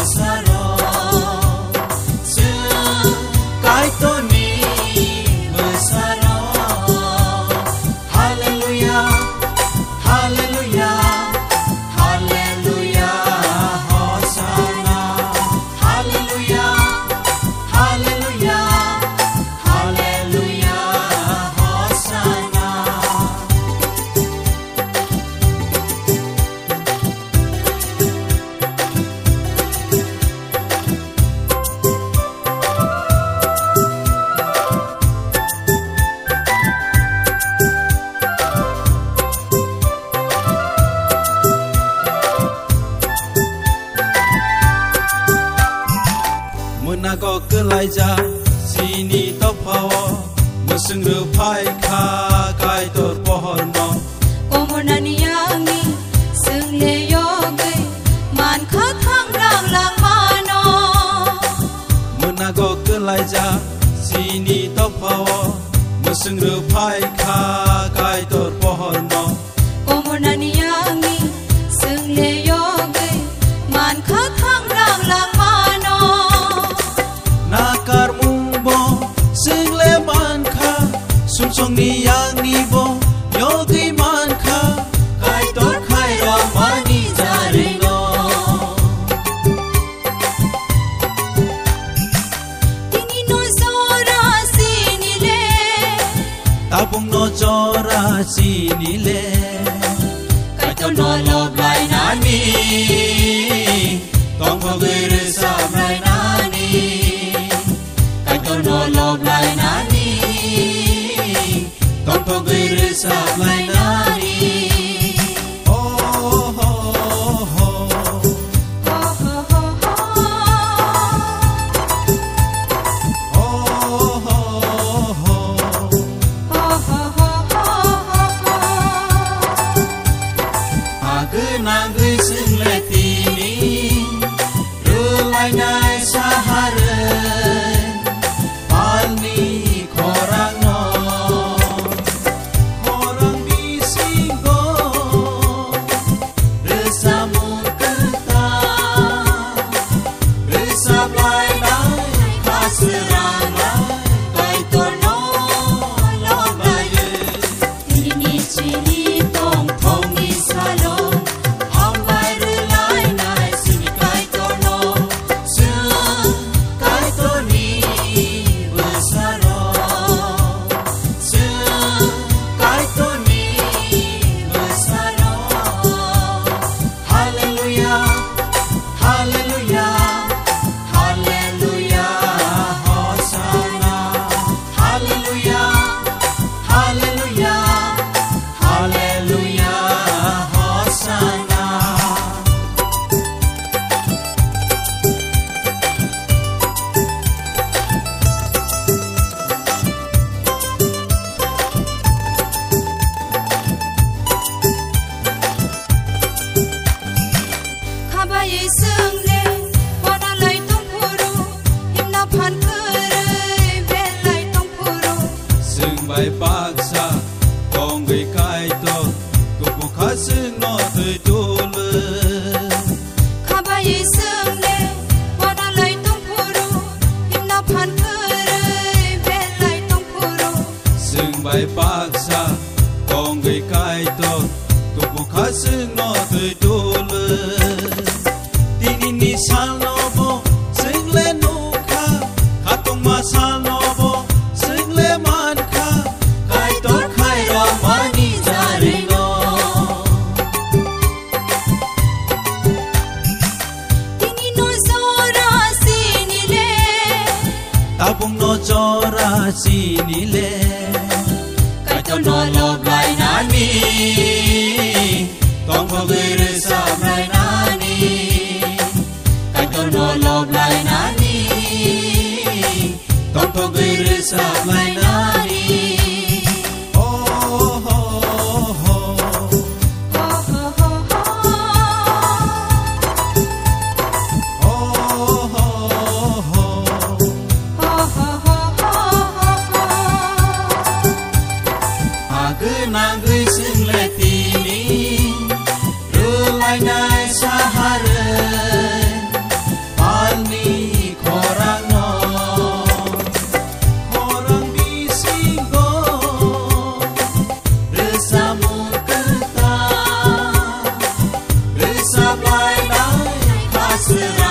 besaro sekai toni besaro haleluya haleluya haleluya hosana haleluya haleluya haleluya hosana Munago kelaja sini topawo mesengru pai kha kai tor pohorno Komonani yangi sengle yoge man kha thang lang lang mano Munago kelaja sini topawo mesengru pai kha kai tor pohorno Komonani yangi sengle yoge man kha thang lang lang mano Nakar mumbo single manka sumsong ni yang ni bo yogi manka kai tor khai ro mani jarino Tini no zora sinile tabung no jora sinile kai tor no lob lai nani tong phogir sam lai nani kai tor no lob lai nani tong phogir sam lai nani oh ho ho ho ho ho ho oh ho ho ho ho ho ho Agenagui sing letini Rulai nai saharen Palni korang no Korang bisinggo Resamu keta Resam lai nai kaserang lai Kai tono lom lai Tini chini tong Thong ni salong Hong lai ru lai nai Sini kai tono Kai toni besaro Kai toni besaro Haleluya Haleluya Haleluya Hosana Haleluya Haleluya Haleluya Hosana Khabaye sengle wana lai tong puru himna phan kure ve lai tong puru Sing bai paksa Kong gui kai to Tupu kha sing no tui tu le Khabaye sengle wana lai tong puru himna phan kure ve lai tong puru Sing bai paksa Kong gui kai to Tupu kha sing no tui tu le Tini ni sal no bo Sing le nu kha Khatung ma sal no bo Sing le man kha Kai tor khai ro mani jari no Tini no zora sinile Tabung no jora sinile Kai tor no lob lai nani Tong phogir sam lai nani Kai tor no lob lai nani Tong phogir sam lai nani oh ho ho ho ho ho ho oh ho ho ho ho ho ho Agenagui sing letini Rulai nai saharen sera